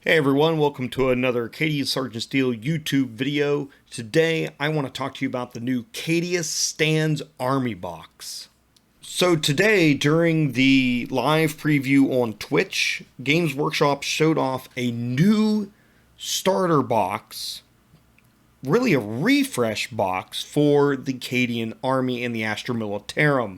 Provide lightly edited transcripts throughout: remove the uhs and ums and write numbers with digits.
Hey everyone, welcome to another Cadia Sergeant Steel YouTube video. Today I want to talk to you about the new Cadia Stands Army Box. So today during the live preview on Twitch, Games Workshop showed off a new starter box, really a refresh box for the Cadian Army and the Astra Militarum.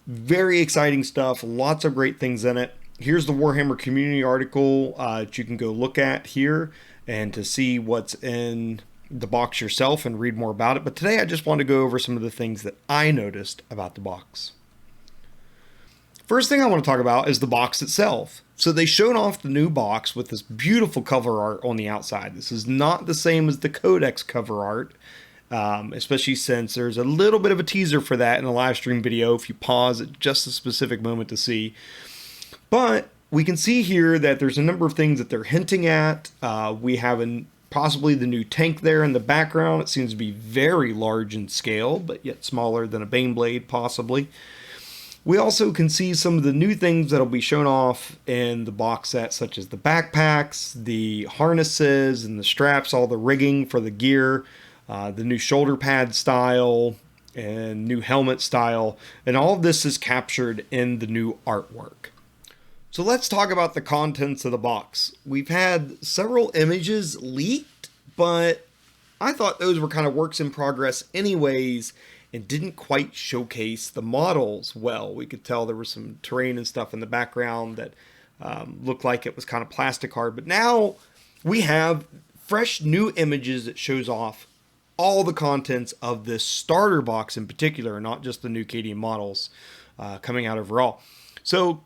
Very exciting stuff, lots of great things in it. Here's the Warhammer community article that you can go look at here and to see what's in the box yourself and read more about it. But today I just want to go over some of the things that I noticed about the box. First thing I want to talk about is the box itself. So they showed off the new box with this beautiful cover art on the outside. This is not the same as the Codex cover art, especially since there's a little bit of a teaser for that in the live stream video if you pause at just a specific moment to see. But we can see here that there's a number of things that they're hinting at. We have possibly the new tank there in the background. It seems to be very large in scale, but yet smaller than a Baneblade, possibly. We also can see some of the new things that will be shown off in the box set, such as the backpacks, the harnesses, and the straps, all the rigging for the gear, the new shoulder pad style, and new helmet style. And all of this is captured in the new artwork. So let's talk about the contents of the box. We've had several images leaked, but I thought those were kind of works in progress anyways and didn't quite showcase the models well. We could tell there was some terrain and stuff in the background that looked like it was kind of plastic hard. But now we have fresh new images that shows off all the contents of this starter box in particular, not just the new Cadian models coming out overall. So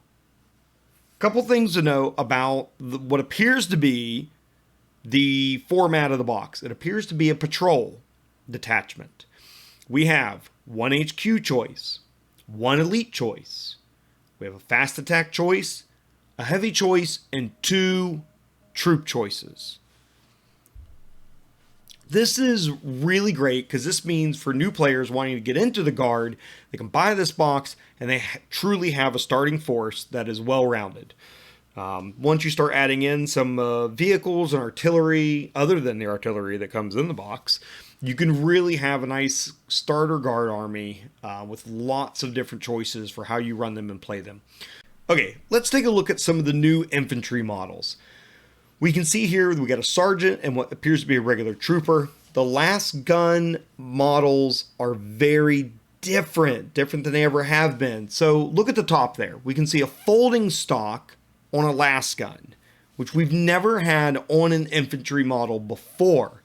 couple things to know about what appears to be the format of the box. It appears to be a patrol detachment. We have one HQ choice, one elite choice. We have a fast attack choice, a heavy choice, and two troop choices. This is really great because this means for new players wanting to get into the Guard, they can buy this box and they truly have a starting force that is well-rounded. Once you start adding in some vehicles and artillery, other than the artillery that comes in the box, you can really have a nice starter Guard army with lots of different choices for how you run them and play them. Okay, let's take a look at some of the new infantry models. We can see here we got a sergeant and what appears to be a regular trooper. The last gun models are very different than they ever have been. So look at the top there. We can see a folding stock on a last gun, which we've never had on an infantry model before.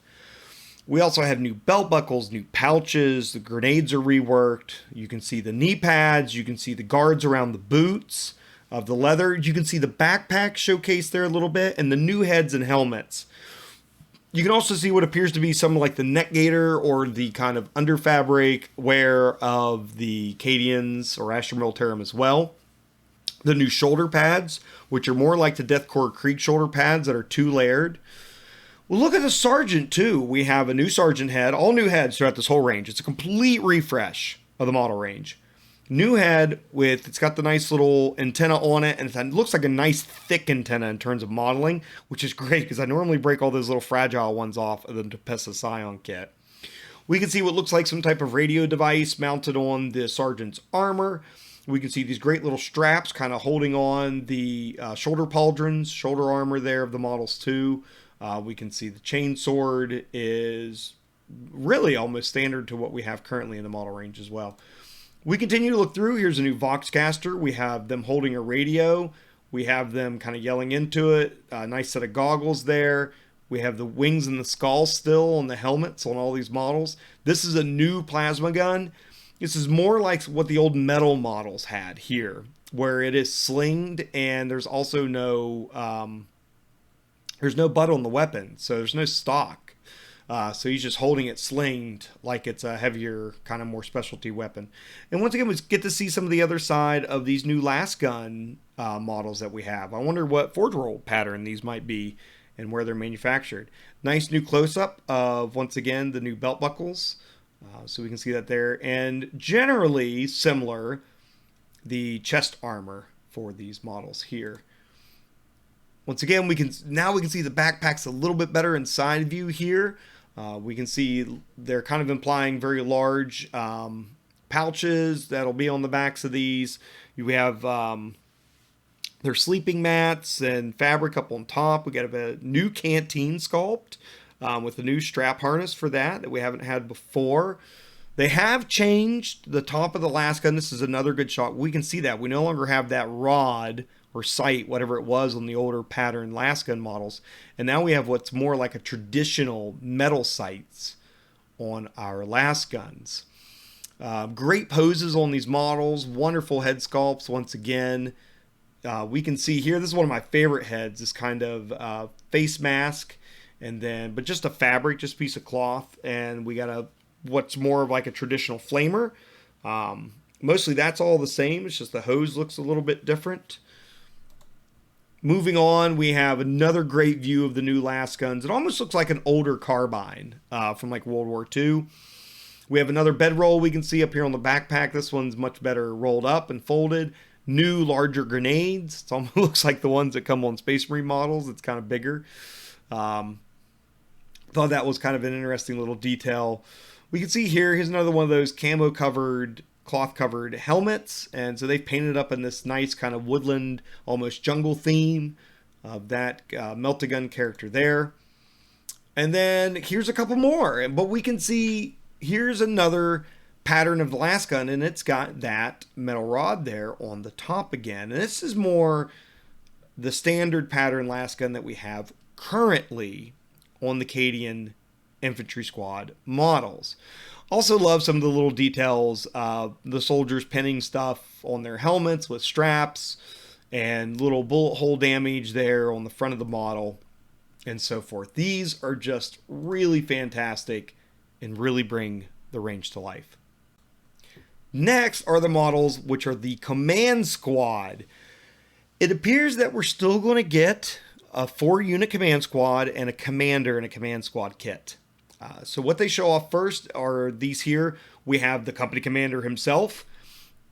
We also have new belt buckles, new pouches, the grenades are reworked. You can see the knee pads, you can see the guards around the boots of the leather. You can see the backpack showcased there a little bit and the new heads and helmets. You can also see what appears to be some like the neck gaiter or the kind of under fabric wear of the Cadians or Astra Militarum as well. The new shoulder pads, which are more like the Death Korps Krieg shoulder pads that are two layered. Well, look at the sergeant too. We have a new sergeant head, all new heads throughout this whole range. It's a complete refresh of the model range. New head it's got the nice little antenna on it, and it looks like a nice thick antenna in terms of modeling, which is great because I normally break all those little fragile ones off of the Tepessa Scion kit. We can see what looks like some type of radio device mounted on the sergeant's armor. We can see these great little straps kind of holding on the shoulder pauldrons, shoulder armor there of the models too. We can see the chain sword is really almost standard to what we have currently in the model range as well. We continue to look through. Here's a new Voxcaster. We have them holding a radio. We have them kind of yelling into it. A nice set of goggles there. We have the wings and the skull still on the helmets on all these models. This is a new plasma gun. This is more like what the old metal models had here, where it is slinged and there's also no butt on the weapon, so there's no stock. So he's just holding it slinged like it's a heavier, kind of more specialty weapon. And once again, we get to see some of the other side of these new last gun models that we have. I wonder what forge roll pattern these might be and where they're manufactured. Nice new close-up of, once again, the new belt buckles. So we can see that there. And generally similar, the chest armor for these models here. Once again, we can see the backpack's a little bit better in side view here. We can see they're kind of implying very large pouches that'll be on the backs of these. We have their sleeping mats and fabric up on top. We got a new canteen sculpt with a new strap harness for that we haven't had before. They have changed the top of the lasgun. This is another good shot. We can see that. We no longer have that rod or sight, whatever it was on the older pattern lasgun models. And now we have what's more like a traditional metal sights on our lasguns. Great poses on these models. Wonderful head sculpts once again. We can see here, this is one of my favorite heads, this kind of face mask, and then, but just a fabric, just a piece of cloth, and we got what's more of like a traditional flamer. Mostly that's all the same, it's just the hose looks a little bit different. Moving on, we have another great view of the new lasguns. It almost looks like an older carbine from like World War II. We have another bedroll we can see up here on the backpack. This one's much better rolled up and folded. New, larger grenades. It almost looks like the ones that come on Space Marine models. It's kind of bigger. Thought that was kind of an interesting little detail. We can see here's another one of those camo-covered, cloth-covered helmets. And so they've painted up in this nice kind of woodland, almost jungle theme of that Melt-A-Gun character there. And then here's a couple more. But we can see here's another pattern of the lasgun, and it's got that metal rod there on the top again. And this is more the standard pattern lasgun that we have currently on the Cadian infantry squad models. Also love some of the little details, the soldiers pinning stuff on their helmets with straps and little bullet hole damage there on the front of the model and so forth. These are just really fantastic and really bring the range to life. Next are the models which are the command squad. It appears that we're still going to get a 4-unit command squad and a commander and a command squad kit. So what they show off first are these here. We have the company commander himself.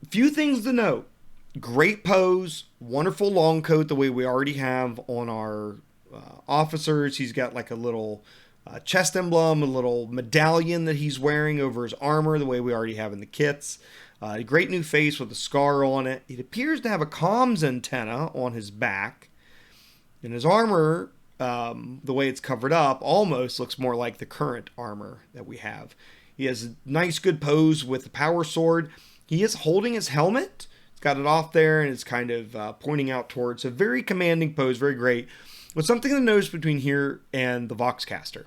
Few things to note. Great pose, wonderful long coat the way we already have on our officers. He's got like a little chest emblem, a little medallion that he's wearing over his armor the way we already have in the kits. A great new face with a scar on it. It appears to have a comms antenna on his back. And his armor, the way it's covered up, almost looks more like the current armor that we have. He has a nice good pose with the power sword. He is holding his helmet. It's got it off there and it's kind of pointing out towards a very commanding pose, very great. But something to notice between here and the Voxcaster.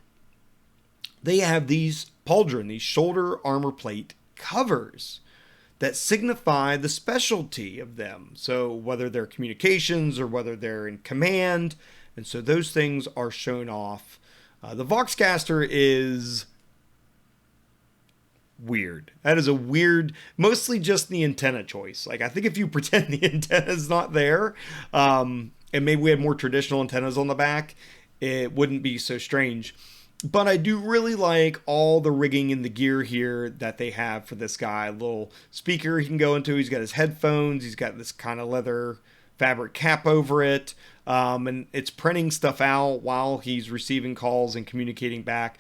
They have these pauldron, these shoulder armor plate covers that signify the specialty of them. So whether they're communications or whether they're in command. And so those things are shown off. The Voxcaster is weird. That is a weird, mostly just the antenna choice. Like I think if you pretend the antenna is not there, and maybe we had more traditional antennas on the back, it wouldn't be so strange. But I do really like all the rigging and the gear here that they have for this guy. A little speaker he can go into. He's got his headphones. He's got this kind of leather fabric cap over it. And it's printing stuff out while he's receiving calls and communicating back.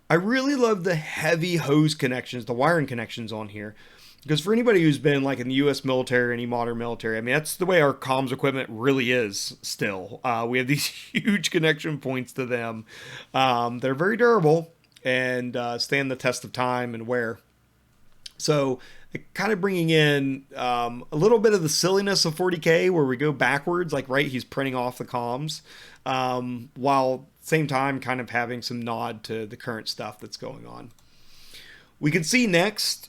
I really love the heavy hose connections, the wiring connections on here. Because for anybody who's been like in the U.S. military, any modern military, I mean, that's the way our comms equipment really is still. We have these huge connection points to them. They're very durable and stand the test of time and wear. So kind of bringing in a little bit of the silliness of 40K where we go backwards, like right, he's printing off the comms, while same time kind of having some nod to the current stuff that's going on. We can see next,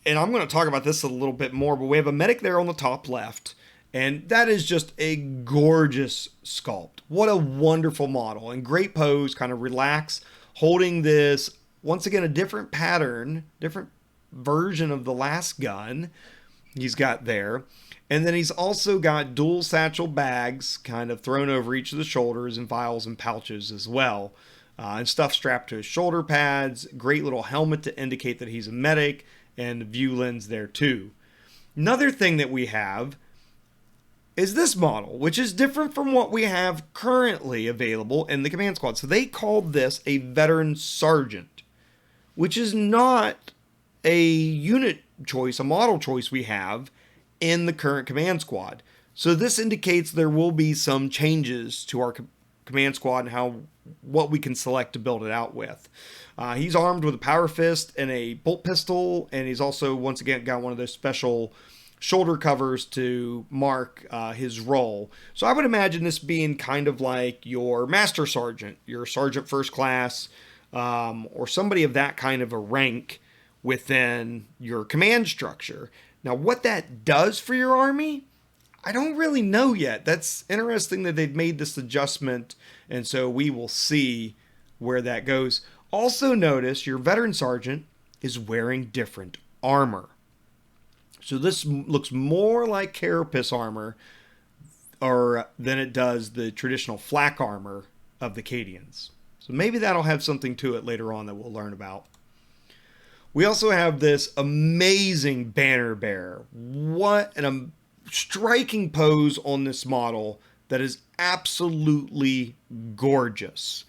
and I'm going to talk about this a little bit more, but we have a medic there on the top left, and that is just a gorgeous sculpt. What a wonderful model, and great pose, kind of relax, holding this, once again, a different pattern, different version of the last gun he's got there. And then he's also got dual satchel bags kind of thrown over each of the shoulders and vials and pouches as well. And stuff strapped to his shoulder pads, great little helmet to indicate that he's a medic, and a view lens there too. Another thing that we have, is this model, which is different from what we have currently available in the command squad. So they called this a veteran sergeant, which is not a unit choice, a model choice we have in the current command squad. So this indicates there will be some changes to our command squad and what we can select to build it out with. He's armed with a power fist and a bolt pistol, and he's also once again got one of those special shoulder covers to mark his role. So I would imagine this being kind of like your master sergeant, your sergeant first class, or somebody of that kind of a rank within your command structure. Now, what that does for your army, I don't really know yet. That's interesting that they've made this adjustment, and so we will see where that goes. Also notice your veteran sergeant is wearing different armor. So this looks more like carapace armor than it does the traditional flak armor of the Cadians. So maybe that'll have something to it later on that we'll learn about. We also have this amazing banner bearer. What a striking pose on this model that is absolutely gorgeous.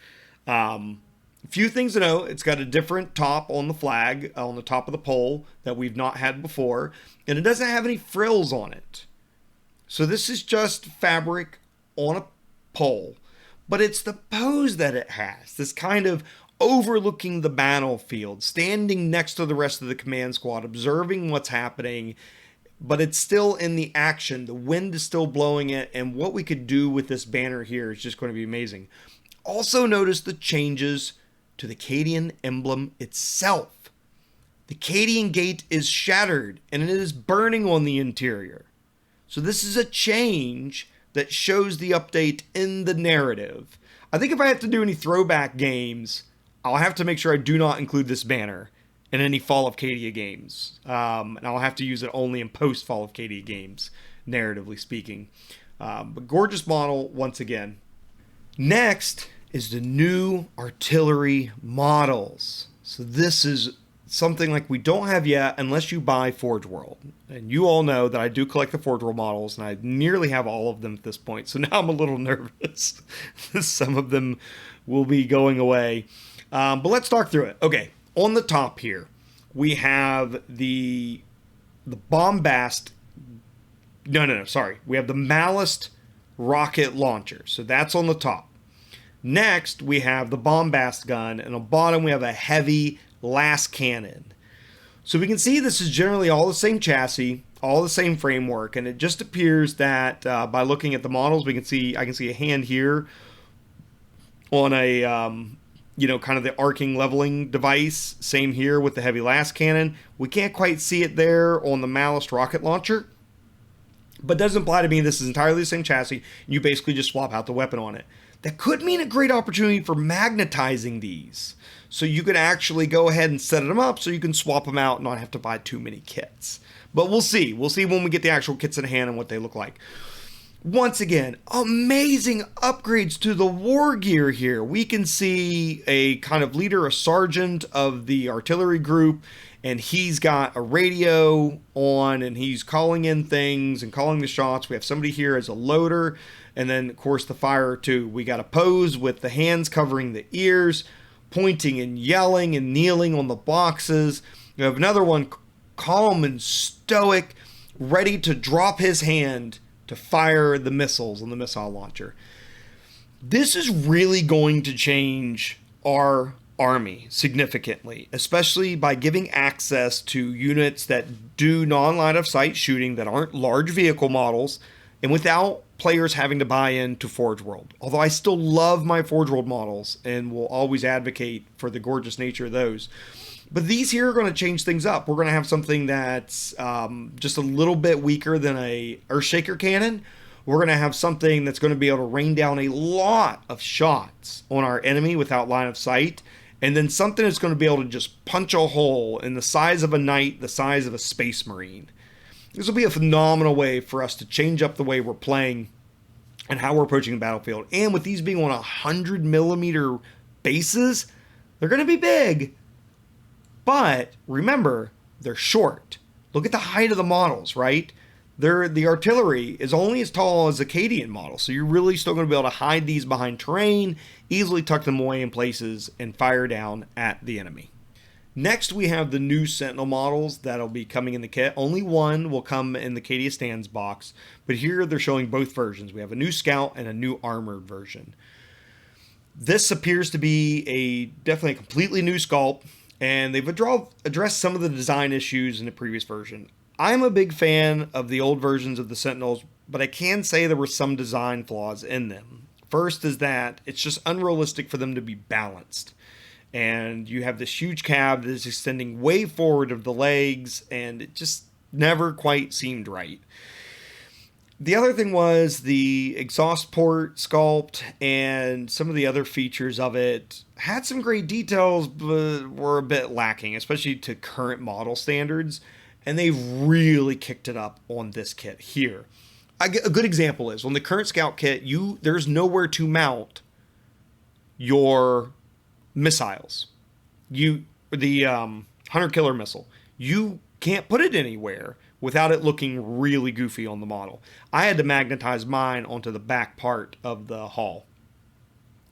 Few things to know. It's got a different top on the flag, on the top of the pole that we've not had before, and it doesn't have any frills on it. So this is just fabric on a pole, but it's the pose that it has, this kind of overlooking the battlefield, standing next to the rest of the command squad, observing what's happening, but it's still in the action. The wind is still blowing it, and what we could do with this banner here is just going to be amazing. Also notice the changes to the Cadian emblem itself. The Cadian gate is shattered and it is burning on the interior. So this is a change that shows the update in the narrative. I think if I have to do any throwback games, I'll have to make sure I do not include this banner in any Fall of Cadia games. And I'll have to use it only in post Fall of Cadia games, narratively speaking. But gorgeous model once again. Next is the new artillery models. So this is something like we don't have yet unless you buy Forge World. And you all know that I do collect the Forge World models, and I nearly have all of them at this point. So now I'm a little nervous. Some of them will be going away. But let's talk through it. Okay, on the top here, we have the Bombast. Sorry. We have the Malist rocket launcher. So that's on the top. Next, we have the Bombast gun, and on the bottom we have a heavy las cannon. So we can see this is generally all the same chassis, all the same framework, and it just appears that by looking at the models, I can see a hand here on a kind of the arcing leveling device. Same here with the heavy las cannon. We can't quite see it there on the Malist rocket launcher, but does imply to me this is entirely the same chassis. You basically just swap out the weapon on it. That could mean a great opportunity for magnetizing these. So you could actually go ahead and set them up so you can swap them out and not have to buy too many kits. But we'll see. We'll see when we get the actual kits in hand and what they look like. Once again, amazing upgrades to the war gear here. We can see a kind of leader, a sergeant of the artillery group, and he's got a radio on and he's calling in things and calling the shots. We have somebody here as a loader, and then of course the firer too. We got a pose with the hands covering the ears, pointing and yelling and kneeling on the boxes. We have another one calm and stoic, ready to drop his hand to fire the missiles on the missile launcher. This is really going to change our army significantly, especially by giving access to units that do non-line of sight shooting that aren't large vehicle models, and without players having to buy into Forge World. Although I still love my Forge World models and will always advocate for the gorgeous nature of those. But these here are going to change things up. We're going to have something that's just a little bit weaker than a Earthshaker cannon. We're going to have something that's going to be able to rain down a lot of shots on our enemy without line of sight. And then something that's going to be able to just punch a hole in the size of a knight, the size of a space marine. This will be a phenomenal way for us to change up the way we're playing and how we're approaching the battlefield. And with these being on 100mm bases, they're going to be big. But remember, they're short. Look at the height of the models, right? The artillery is only as tall as a Cadian model, so you're really still going to be able to hide these behind terrain, easily tuck them away in places, and fire down at the enemy. Next, we have the new Sentinel models that'll be coming in the kit. Only one will come in the Cadia Stands box, but here they're showing both versions. We have a new Scout and a new Armored version. This appears to be definitely a completely new sculpt, and they've addressed some of the design issues in the previous version. I'm a big fan of the old versions of the Sentinels, but I can say there were some design flaws in them. First is that it's just unrealistic for them to be balanced. And you have this huge cab that is extending way forward of the legs, and it just never quite seemed right. The other thing was the exhaust port sculpt and some of the other features of it had some great details, but were a bit lacking, especially to current model standards. And they've really kicked it up on this kit here. A good example is on the current Scout kit, there's nowhere to mount your missiles. The Hunter Killer missile, you can't put it anywhere without it looking really goofy on the model. I had to magnetize mine onto the back part of the hull,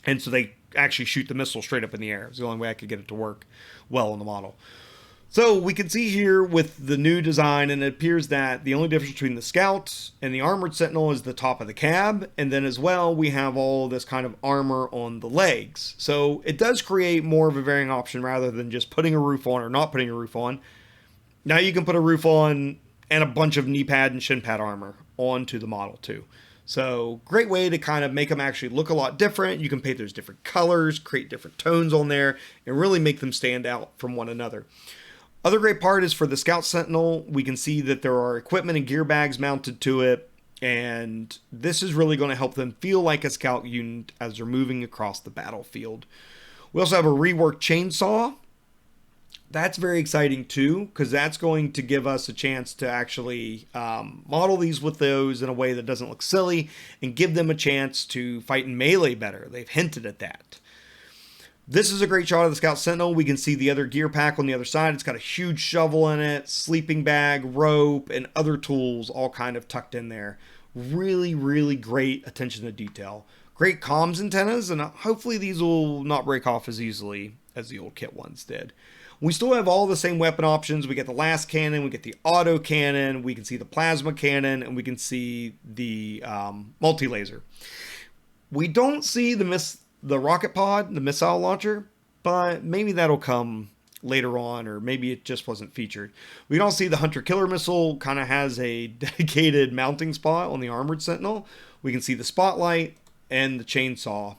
and so they actually shoot the missile straight up in the air. It's the only way I could get it to work well on the model. So we can see here with the new design, and it appears that the only difference between the Scouts and the Armored Sentinel is the top of the cab, and then as well we have all this kind of armor on the legs. So it does create more of a varying option rather than just putting a roof on or not putting a roof on. Now you can put a roof on and a bunch of knee pad and shin pad armor onto the model too. So great way to kind of make them actually look a lot different. You can paint those different colors, create different tones on there, and really make them stand out from one another. Other great part is for the Scout Sentinel, we can see that there are equipment and gear bags mounted to it, and this is really going to help them feel like a Scout unit as they're moving across the battlefield. We also have a reworked chainsaw. That's very exciting too, because that's going to give us a chance to actually model these with those in a way that doesn't look silly and give them a chance to fight in melee better. They've hinted at that. This is a great shot of the Scout Sentinel. We can see the other gear pack on the other side. It's got a huge shovel in it, sleeping bag, rope, and other tools all kind of tucked in there. Really, really great attention to detail. Great comms antennas, and hopefully these will not break off as easily as the old kit ones did. We still have all the same weapon options. We get the last cannon, we get the auto cannon, we can see the plasma cannon, and we can see the multi-laser. We don't see the rocket pod, the missile launcher, but maybe that'll come later on, or maybe it just wasn't featured. We don't see the Hunter Killer missile, kind of has a dedicated mounting spot on the Armored Sentinel. We can see the spotlight and the chainsaw.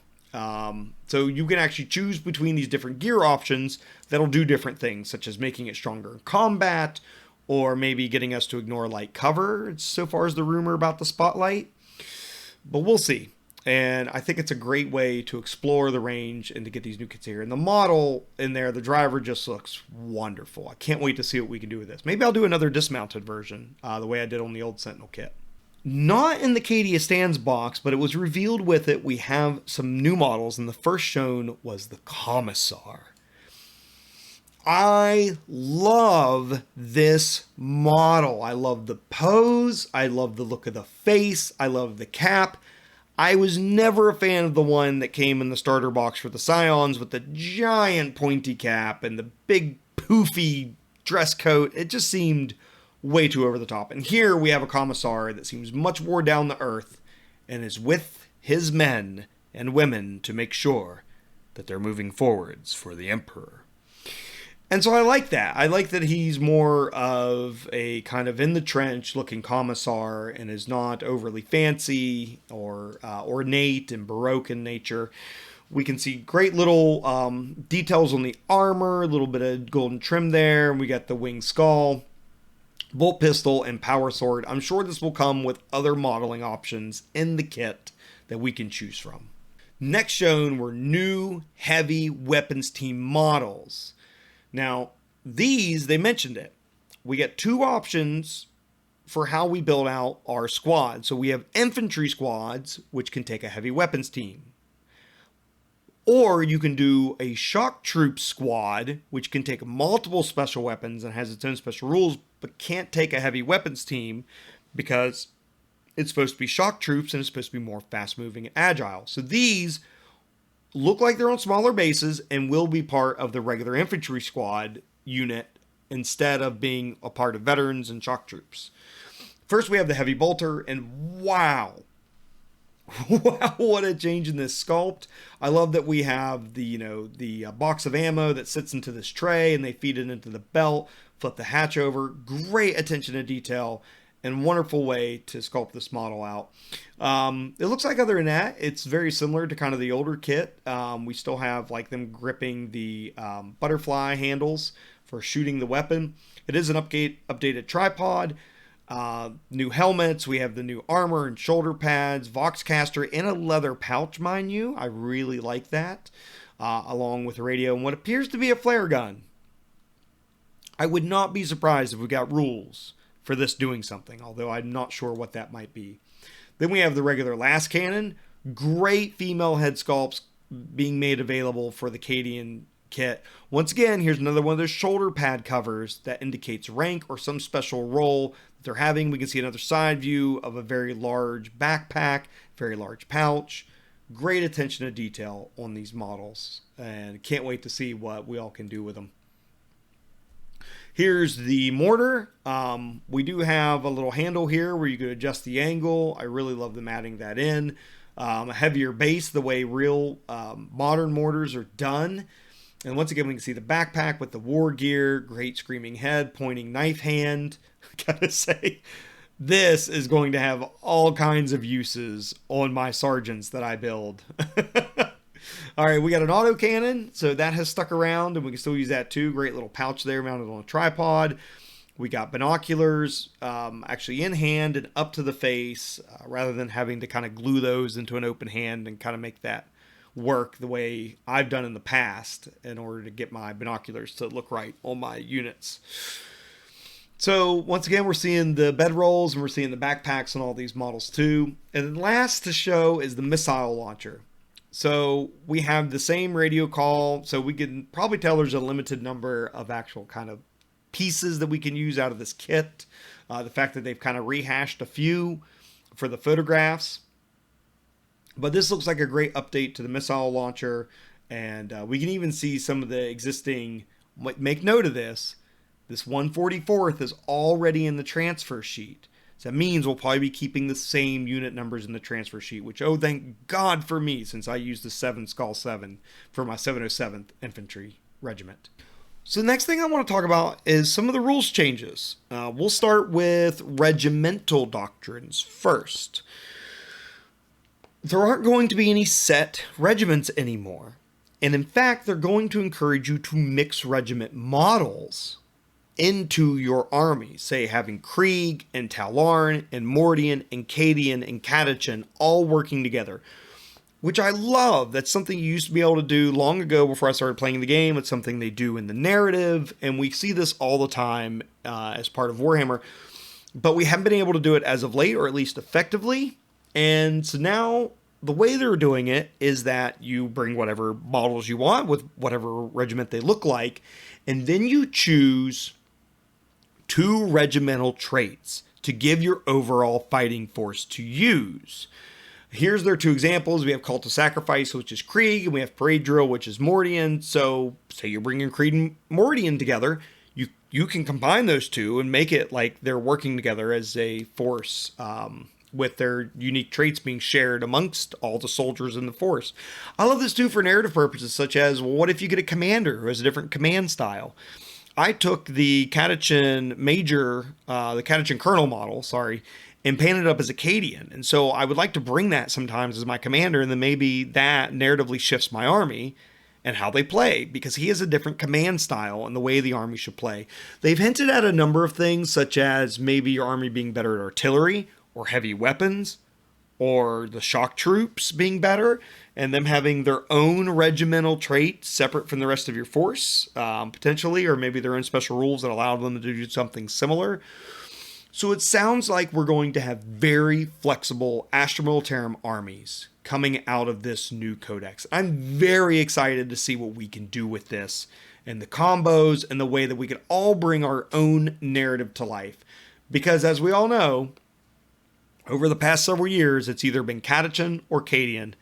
So you can actually choose between these different gear options that'll do different things, such as making it stronger in combat, or maybe getting us to ignore light cover, so far as the rumor about the spotlight. But we'll see. And I think it's a great way to explore the range and to get these new kits here. And the model in there, the driver just looks wonderful. I can't wait to see what we can do with this. Maybe I'll do another dismounted version, the way I did on the old Sentinel kit. Not in the Cadia Stands box, but it was revealed with it. We have some new models, and the first shown was the Commissar. I love this model. I love the pose. I love the look of the face. I love the cap. I was never a fan of the one that came in the starter box for the Scions with the giant pointy cap and the big poofy dress coat. It just seemed way too over the top. And here we have a Commissar that seems much more down to earth and is with his men and women to make sure that they're moving forwards for the Emperor. And so I like that. I like that he's more of a kind of in the trench looking Commissar and is not overly fancy or ornate and Baroque in nature. We can see great little details on the armor, a little bit of golden trim there. We got the winged skull, bolt pistol, and power sword. I'm sure this will come with other modeling options in the kit that we can choose from. Next shown were new heavy weapons team models. Now, these, they mentioned it. We get two options for how we build out our squad. So we have infantry squads, which can take a heavy weapons team. Or you can do a shock troop squad, which can take multiple special weapons and has its own special rules, but can't take a heavy weapons team because it's supposed to be shock troops and it's supposed to be more fast moving and agile. So these look like they're on smaller bases and will be part of the regular infantry squad unit instead of being a part of veterans and shock troops. First, we have the heavy bolter, and wow, wow, what a change in this sculpt. I love that we have the box of ammo that sits into this tray and they feed it into the belt, flip the hatch over. Great attention to detail and wonderful way to sculpt this model out. It looks like, other than that, it's very similar to kind of the older kit. We still have like them gripping the butterfly handles for shooting the weapon. It is an updated tripod, new helmets. We have the new armor and shoulder pads, Vox caster, and a leather pouch, mind you. I really like that, along with a radio and what appears to be a flare gun. I would not be surprised if we got rules for this doing something, although I'm not sure what that might be. Then we have the regular las cannon. Great female head sculpts being made available for the Cadian kit. Once again, here's another one of those shoulder pad covers that indicates rank or some special role that they're having. We can see another side view of a very large backpack, very large pouch. Great attention to detail on these models, and can't wait to see what we all can do with them. Here's the mortar. We do have a little handle here where you can adjust the angle. I really love them adding that in. A heavier base, the way real modern mortars are done. And once again, we can see the backpack with the war gear, great screaming head, pointing knife hand. I gotta say, this is going to have all kinds of uses on my sergeants that I build. All right, we got an autocannon, so that has stuck around, and we can still use that too. Great little pouch there mounted on a tripod. We got binoculars actually in hand and up to the face, rather than having to kind of glue those into an open hand and kind of make that work the way I've done in the past in order to get my binoculars to look right on my units. So once again, we're seeing the bedrolls and we're seeing the backpacks on all these models too. And then last to show is the missile launcher. So we have the same radio call, so we can probably tell there's a limited number of actual kind of pieces that we can use out of this kit. The fact that they've kind of rehashed a few for the photographs. But this looks like a great update to the missile launcher, and we can even see some of the existing, make note of this 144th is already in the transfer sheet. So that means we'll probably be keeping the same unit numbers in the transfer sheet, which, oh, thank God for me, since I used the 7 Skull 7 for my 707th Infantry Regiment. So the next thing I want to talk about is some of the rules changes. We'll start with regimental doctrines first. There aren't going to be any set regiments anymore. And in fact, they're going to encourage you to mix regiment models into your army, say having Krieg and Talarn and Mordian and Cadian and Catachan all working together, which I love. That's something you used to be able to do long ago before I started playing the game. It's something they do in the narrative, and we see this all the time as part of Warhammer, but we haven't been able to do it as of late, or at least effectively. And so now the way they're doing it is that you bring whatever models you want with whatever regiment they look like, and then you choose 2 regimental traits to give your overall fighting force to use. Here's their 2 examples. We have Cult of Sacrifice, which is Krieg, and we have Parade Drill, which is Mordian. So say you're bringing Krieg and Mordian together, you can combine those 2 and make it like they're working together as a force, with their unique traits being shared amongst all the soldiers in the force. I love this too for narrative purposes, such as, well, what if you get a commander who has a different command style? I took the Catachan Major, the Catachan Colonel model, and painted it up as a Cadian. And so I would like to bring that sometimes as my commander, and then maybe that narratively shifts my army and how they play, because he has a different command style and the way the army should play. They've hinted at a number of things, such as maybe your army being better at artillery or heavy weapons, or the shock troops being better, and them having their own regimental trait separate from the rest of your force, potentially, or maybe their own special rules that allow them to do something similar. So it sounds like we're going to have very flexible Astra Militarum armies coming out of this new codex. I'm very excited to see what we can do with this, and the combos, and the way that we can all bring our own narrative to life. Because as we all know, Over the past several years, it's either been Cadian or Cadian.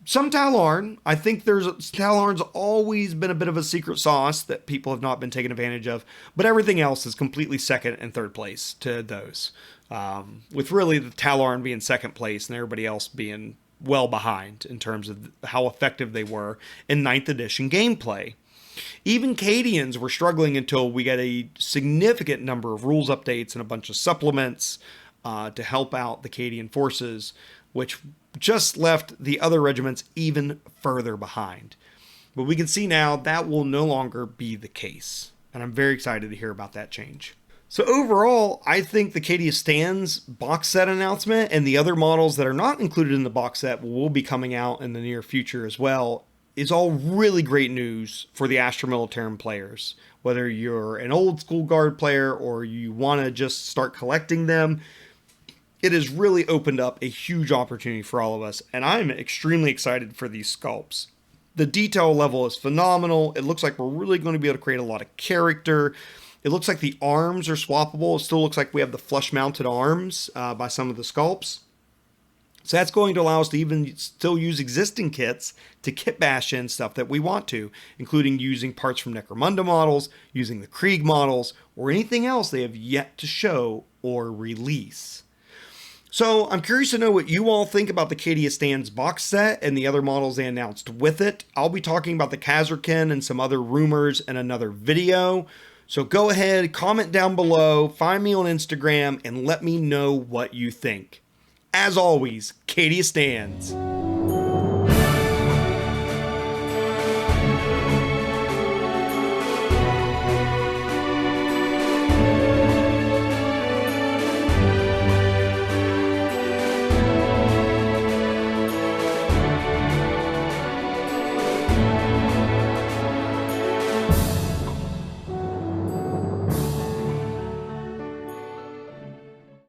Some Tallarn. I think Tallarn's always been a bit of a secret sauce that people have not been taking advantage of, but everything else is completely second and third place to those. With really the Tallarn being second place and everybody else being well behind in terms of how effective they were in 9th edition gameplay. Even Cadians were struggling until we got a significant number of rules updates and a bunch of supplements to help out the Cadian forces, which just left the other regiments even further behind. But we can see now that will no longer be the case, and I'm very excited to hear about that change. So overall, I think the Cadia Stands box set announcement and the other models that are not included in the box set will be coming out in the near future as well is all really great news for the Astra Militarum players. Whether you're an old school Guard player or you want to just start collecting them, it has really opened up a huge opportunity for all of us, and I'm extremely excited for these sculpts. The detail level is phenomenal. It looks like we're really going to be able to create a lot of character. It looks like the arms are swappable. It still looks like we have the flush-mounted arms by some of the sculpts. So that's going to allow us to even still use existing kits to kit bash in stuff that we want to, including using parts from Necromunda models, using the Krieg models, or anything else they have yet to show or release. So I'm curious to know what you all think about the Cadia Stands box set and the other models they announced with it. I'll be talking about the Kasrkin and some other rumors in another video. So go ahead, comment down below, find me on Instagram, and let me know what you think. As always, Cadia Stands.